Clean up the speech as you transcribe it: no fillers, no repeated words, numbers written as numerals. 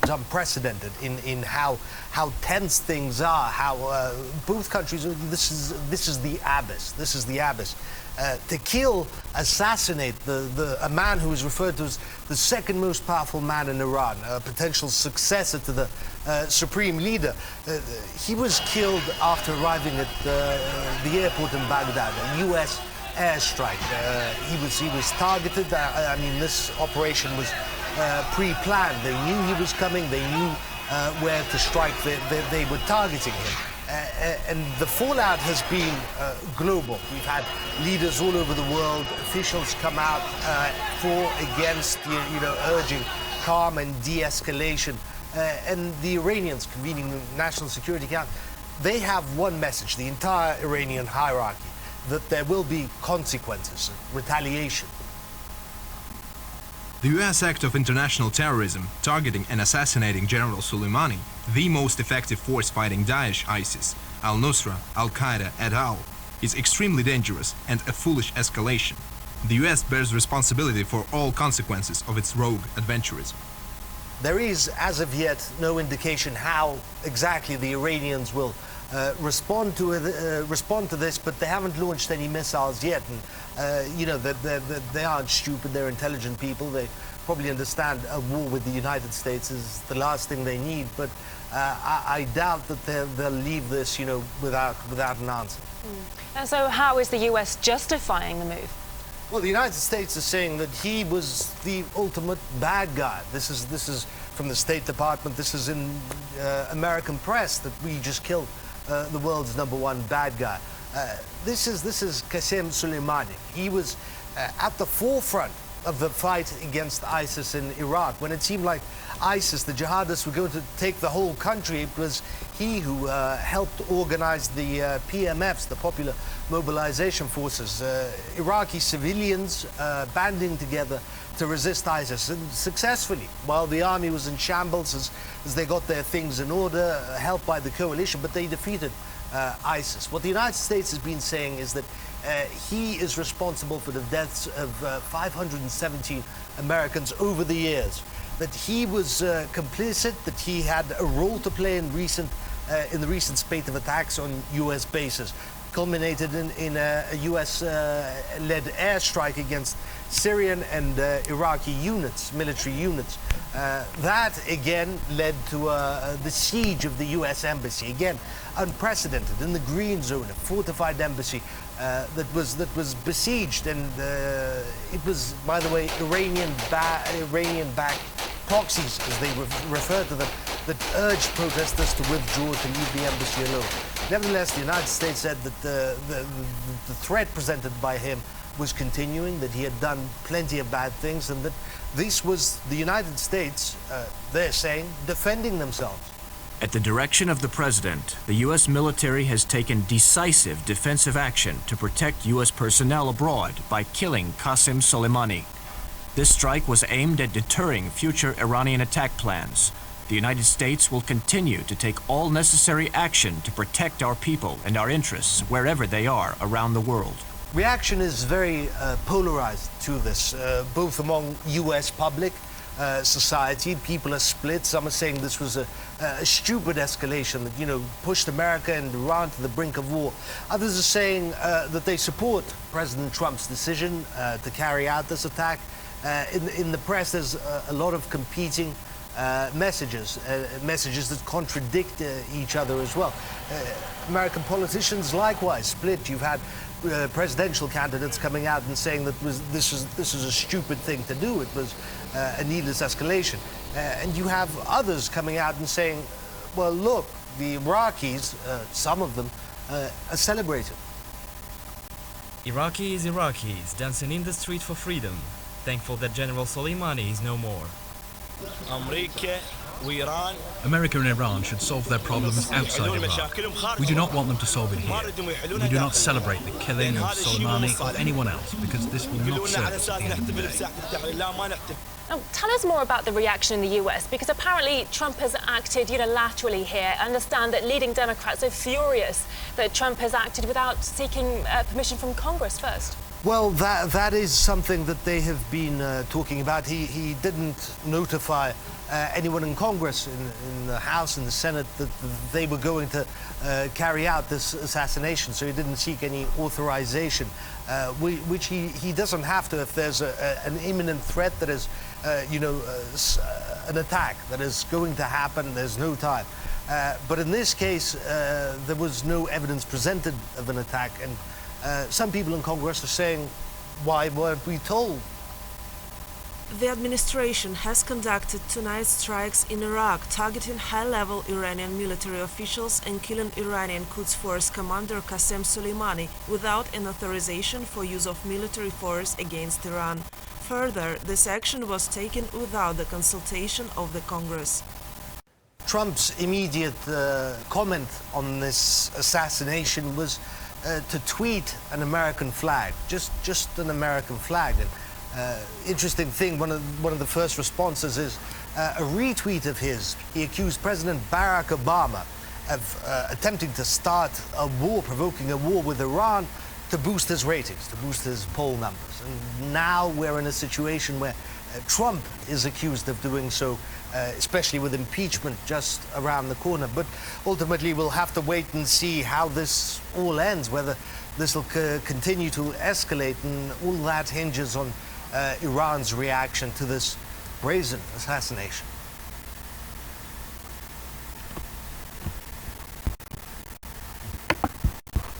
unprecedented in how tense things are. How both countries. This is the abyss. This is the abyss. To kill, assassinate a man who is referred to as the second most powerful man in Iran, a potential successor to the supreme leader. He was killed after arriving at the airport in Baghdad, a U.S. airstrike. He was targeted. I mean, this operation was pre-planned. They knew he was coming. They knew where to strike. They were targeting him. And the fallout has been global. We've had leaders all over the world, officials come out for, against, urging calm and de-escalation. And the Iranians, convening the National Security Council, they have one message, the entire Iranian hierarchy, that there will be consequences, retaliation. The US act of international terrorism, targeting and assassinating General Soleimani, the most effective force fighting Daesh, ISIS, al-Nusra, al-Qaeda et al., is extremely dangerous and a foolish escalation. The US bears responsibility for all consequences of its rogue adventurism. There is, as of yet, no indication how exactly the Iranians will respond to this, but they haven't launched any missiles yet. And they aren't stupid. They're intelligent people. They probably understand a war with the United States is the last thing they need. But I doubt that they'll leave this, without an answer. And so, how is the U.S. justifying the move? Well, the United States is saying that he was the ultimate bad guy. This is from the State Department. This is in American press that we just killed the world's #1 bad guy. This is Qasem Soleimani. He was at the forefront of the fight against ISIS in Iraq. When it seemed like ISIS, the jihadists, were going to take the whole country, it was he who helped organize the PMFs, the Popular Mobilization Forces, Iraqi civilians banding together to resist ISIS, and successfully, while the army was in shambles as they got their things in order, helped by the coalition, but they defeated ISIS. What the United States has been saying is that he is responsible for the deaths of 517 Americans over the years, that he was complicit, that he had a role to play in the recent spate of attacks on U.S. bases, culminated in a U.S.-led airstrike against Syrian and Iraqi units, military units. That, again, led to the siege of the U.S. embassy. Again, unprecedented, in the Green Zone, a fortified embassy that was besieged. And it was, by the way, Iranian-backed proxies, as they refer to them, that urged protesters to withdraw, to leave the embassy alone. Nevertheless, the United States said that the threat presented by him was continuing, that he had done plenty of bad things, and that this was the United States, they're saying, defending themselves. At the direction of the president, the U.S. military has taken decisive defensive action to protect U.S. personnel abroad by killing Qasem Soleimani. This strike was aimed at deterring future Iranian attack plans. The United States will continue to take all necessary action to protect our people and our interests wherever they are around the world. Reaction is very polarized to this, both among U.S. public society. People are split. Some are saying this was a stupid escalation that, pushed America and Iran to the brink of war. Others are saying that they support President Trump's decision to carry out this attack. In the press, there's a lot of competing messages that contradict each other as well. American politicians likewise split. You've had presidential candidates coming out and saying that this is a stupid thing to do. It was a needless escalation. And you have others coming out and saying, well, look, the Iraqis, some of them, are celebrating. Iraqis dancing in the street for freedom, thankful that General Soleimani is no more. America and Iran should solve their problems outside Iraq. We do not want them to solve it here. We do not celebrate the killing of Soleimani or anyone else, because this will not serve us at the end of the day. Now, tell us more about the reaction in the US, because apparently Trump has acted unilaterally here. I understand that leading Democrats are furious that Trump has acted without seeking permission from Congress first. Well, that is something that they have been talking about. He didn't notify anyone in Congress, in the House and the Senate, that they were going to carry out this assassination. So he didn't seek any authorization, which he doesn't have to if there's an imminent threat that is, an attack that is going to happen. There's no time. But in this case, there was no evidence presented of an attack, and some people in Congress are saying, why weren't we told? The administration has conducted tonight strikes in Iraq, targeting high-level Iranian military officials and killing Iranian Quds Force commander Qasem Soleimani without an authorization for use of military force against Iran. Further, this action was taken without the consultation of the Congress. Trump's immediate comment on this assassination was to tweet an American flag, just an American flag. And interesting thing, one of the first responses is a retweet of his. He accused President Barack Obama of attempting to start a war, provoking a war with Iran to boost his ratings, to boost his poll numbers. And now we're in a situation where Trump is accused of doing so, especially with impeachment just around the corner. But ultimately, we'll have to wait and see how this all ends, whether this will continue to escalate, and all that hinges on Iran's reaction to this brazen assassination.